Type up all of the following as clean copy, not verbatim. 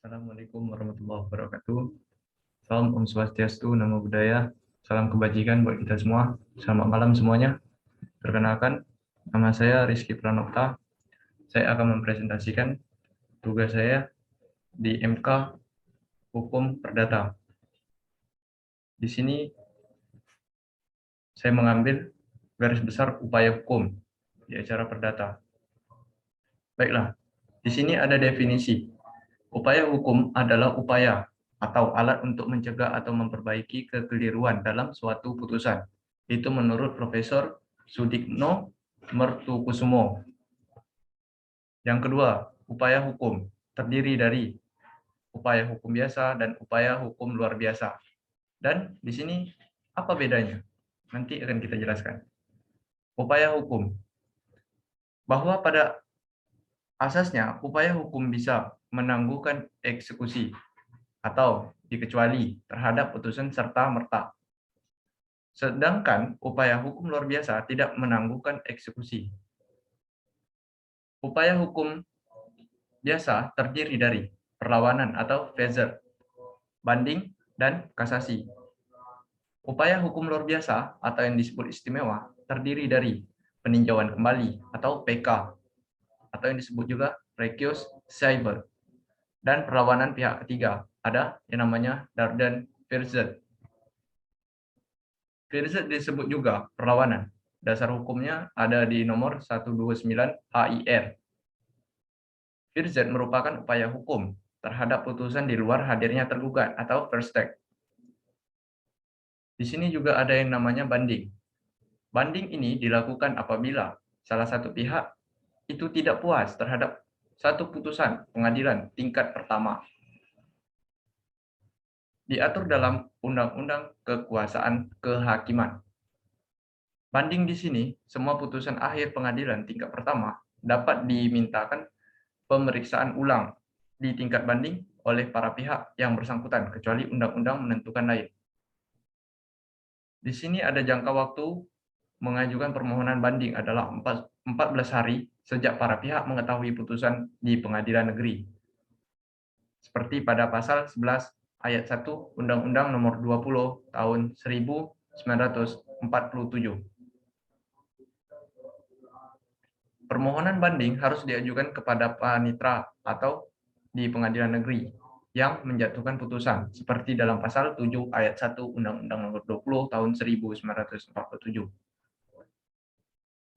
Assalamualaikum warahmatullahi wabarakatuh. Salam Om Swastiastu, Namo Buddhaya. Salam kebajikan buat kita semua. Selamat malam semuanya. Perkenalkan, nama saya Rizky Pranokta. Saya akan mempresentasikan tugas saya di MK Hukum Perdata. Di sini saya mengambil garis besar upaya hukum di acara perdata. Baiklah, di sini ada definisi. Upaya hukum adalah upaya atau alat untuk mencegah atau memperbaiki kekeliruan dalam suatu putusan. Itu menurut Profesor Sudikno Mertukusumo. Yang kedua, upaya hukum terdiri dari upaya hukum biasa dan upaya hukum luar biasa. Dan di sini apa bedanya? Nanti akan kita jelaskan. Upaya hukum, bahwa pada asasnya upaya hukum bisa menangguhkan eksekusi atau dikecuali terhadap putusan serta-merta. Sedangkan upaya hukum luar biasa tidak menangguhkan eksekusi. Upaya hukum biasa terdiri dari perlawanan atau fazer, banding, dan kasasi. Upaya hukum luar biasa atau yang disebut istimewa terdiri dari peninjauan kembali atau PK, atau yang disebut juga recusal cyber, dan perlawanan pihak ketiga. Ada yang namanya Darden Virzet. Virzet disebut juga perlawanan. Dasar hukumnya ada di nomor 129 HIR. Virzet merupakan upaya hukum terhadap putusan di luar hadirnya tergugat atau first take. Di sini juga ada yang namanya banding. Banding ini dilakukan apabila salah satu pihak itu tidak puas terhadap satu putusan pengadilan tingkat pertama. Diatur dalam Undang-Undang Kekuasaan Kehakiman. Banding di sini, semua putusan akhir pengadilan tingkat pertama dapat dimintakan pemeriksaan ulang di tingkat banding oleh para pihak yang bersangkutan, kecuali undang-undang menentukan lain. Di sini ada jangka waktu mengajukan permohonan banding adalah 14 hari sejak para pihak mengetahui putusan di pengadilan negeri. Seperti pada pasal 11 ayat 1 Undang-Undang Nomor 20 Tahun 1947. Permohonan banding harus diajukan kepada panitera atau di pengadilan negeri yang menjatuhkan putusan, seperti dalam pasal 7 ayat 1 Undang-Undang Nomor 20 Tahun 1947.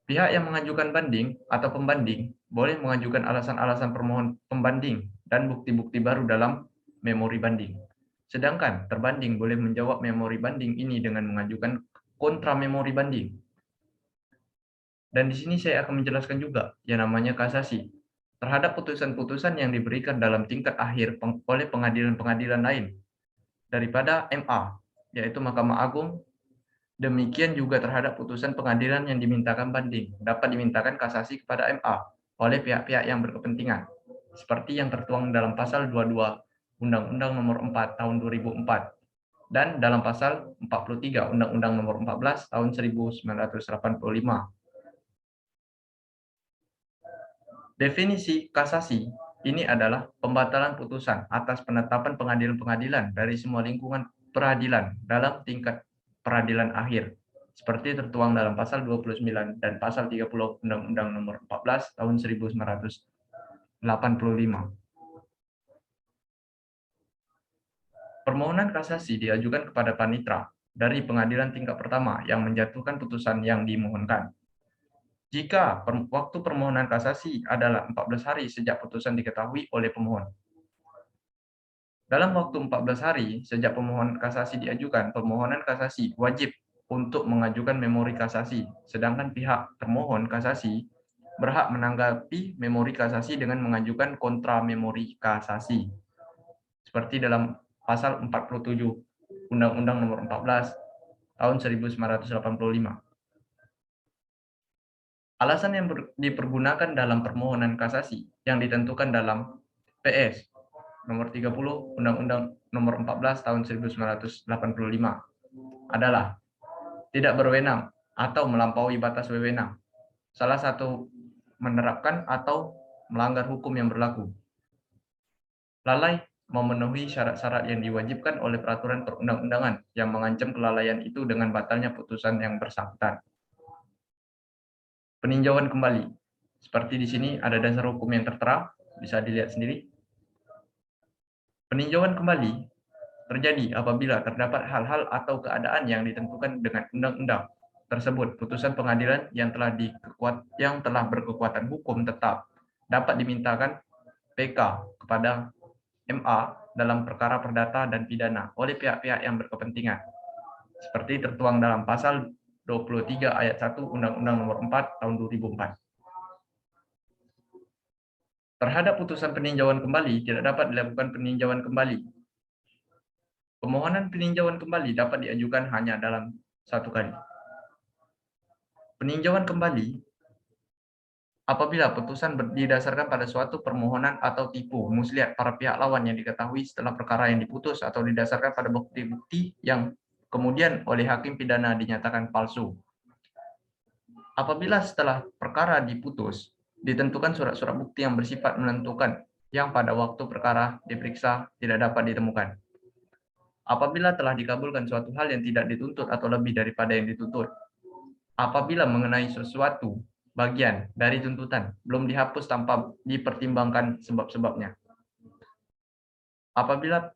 Pihak yang mengajukan banding atau pembanding boleh mengajukan alasan-alasan permohon pembanding dan bukti-bukti baru dalam memori banding. Sedangkan terbanding boleh menjawab memori banding ini dengan mengajukan kontra memori banding. Dan di sini saya akan menjelaskan juga yang namanya kasasi terhadap putusan-putusan yang diberikan dalam tingkat akhir oleh pengadilan-pengadilan lain daripada MA, yaitu Mahkamah Agung. Demikian juga terhadap putusan pengadilan yang dimintakan banding dapat dimintakan kasasi kepada MA oleh pihak-pihak yang berkepentingan, seperti yang tertuang dalam pasal 22 Undang-Undang Nomor 4 Tahun 2004 dan dalam pasal 43 Undang-Undang Nomor 14 Tahun 1985. Definisi kasasi ini adalah pembatalan putusan atas penetapan pengadilan-pengadilan dari semua lingkungan peradilan dalam tingkat peradilan akhir, seperti tertuang dalam pasal 29 dan pasal 30 Undang-Undang Nomor 14 Tahun 1985. Permohonan kasasi diajukan kepada panitera dari pengadilan tingkat pertama yang menjatuhkan putusan yang dimohonkan. Jika waktu permohonan kasasi adalah 14 hari sejak putusan diketahui oleh pemohon. Dalam waktu 14 hari sejak pemohon kasasi diajukan, permohonan kasasi wajib untuk mengajukan memori kasasi, sedangkan pihak termohon kasasi berhak menanggapi memori kasasi dengan mengajukan kontra memori kasasi. Seperti dalam pasal 47 Undang-Undang Nomor 14 Tahun 1985. Alasan yang dipergunakan dalam permohonan kasasi yang ditentukan dalam PS Nomor 30 Undang-Undang Nomor 14 Tahun 1985 adalah tidak berwenang atau melampaui batas wewenang. Salah satu menerapkan atau melanggar hukum yang berlaku. Lalai memenuhi syarat-syarat yang diwajibkan oleh peraturan perundang-undangan yang mengancam kelalaian itu dengan batalnya putusan yang bersangkutan. Peninjauan kembali. Seperti di sini ada dasar hukum yang tertera, bisa dilihat sendiri. Peninjauan kembali terjadi apabila terdapat hal-hal atau keadaan yang ditentukan dengan undang-undang tersebut. Putusan pengadilan yang telah berkekuatan hukum tetap dapat dimintakan PK kepada MA dalam perkara perdata dan pidana oleh pihak-pihak yang berkepentingan, seperti tertuang dalam pasal 23 ayat 1 Undang-Undang Nomor 4 Tahun 2004. Terhadap putusan peninjauan kembali tidak dapat dilakukan peninjauan kembali. Permohonan peninjauan kembali dapat diajukan hanya dalam satu kali. Peninjauan kembali apabila putusan didasarkan pada suatu permohonan atau tipu muslihat para pihak lawan yang diketahui setelah perkara yang diputus atau didasarkan pada bukti-bukti yang kemudian oleh hakim pidana dinyatakan palsu. Apabila setelah perkara diputus, ditentukan surat-surat bukti yang bersifat menentukan yang pada waktu perkara diperiksa tidak dapat ditemukan. Apabila telah dikabulkan suatu hal yang tidak dituntut atau lebih daripada yang dituntut, apabila mengenai sesuatu bagian dari tuntutan belum dihapus tanpa dipertimbangkan sebab-sebabnya, apabila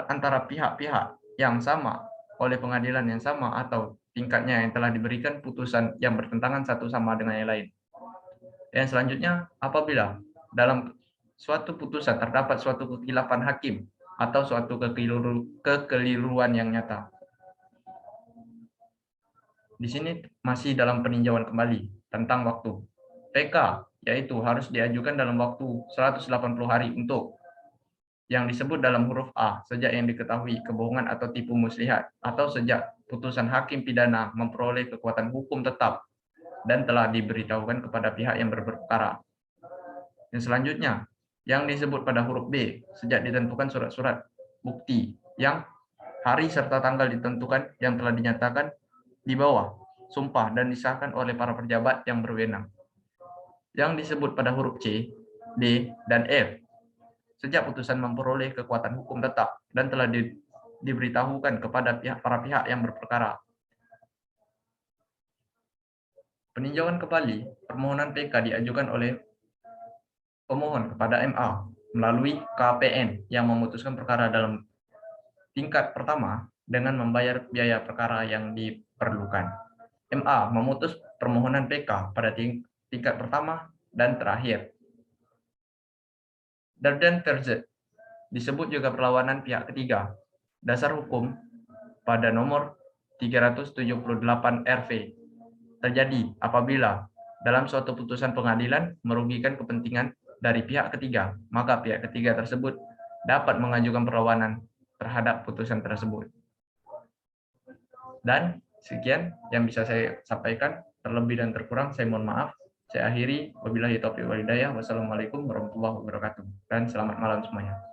antara pihak-pihak yang sama oleh pengadilan yang sama atau tingkatnya yang telah diberikan putusan yang bertentangan satu sama dengan yang lain. Yang selanjutnya, apabila dalam suatu putusan terdapat suatu kekhilafan hakim atau suatu kekeliruan yang nyata. Di sini masih dalam peninjauan kembali tentang waktu. PK yaitu harus diajukan dalam waktu 180 hari untuk yang disebut dalam huruf A sejak yang diketahui kebohongan atau tipu muslihat atau sejak putusan hakim pidana memperoleh kekuatan hukum tetap dan telah diberitahukan kepada pihak yang berperkara. Yang selanjutnya, yang disebut pada huruf B, sejak ditentukan surat-surat bukti yang hari serta tanggal ditentukan yang telah dinyatakan di bawah, sumpah dan disahkan oleh para pejabat yang berwenang. Yang disebut pada huruf C, D, dan F, sejak putusan memperoleh kekuatan hukum tetap dan telah diberitahukan kepada para pihak yang berperkara. Peninjauan kembali, permohonan PK diajukan oleh pemohon kepada MA melalui KPN yang memutuskan perkara dalam tingkat pertama dengan membayar biaya perkara yang diperlukan. MA memutus permohonan PK pada tingkat pertama dan terakhir. Derden Terze disebut juga perlawanan pihak ketiga. Dasar hukum pada nomor 378 RV terjadi apabila dalam suatu putusan pengadilan merugikan kepentingan dari pihak ketiga, maka pihak ketiga tersebut dapat mengajukan perlawanan terhadap putusan tersebut. Dan sekian yang bisa saya sampaikan, terlebih dan terkurang saya mohon maaf. Saya akhiri, wabillahi taufiq wal hidayah. Wassalamualaikum warahmatullahi wabarakatuh. Dan selamat malam semuanya.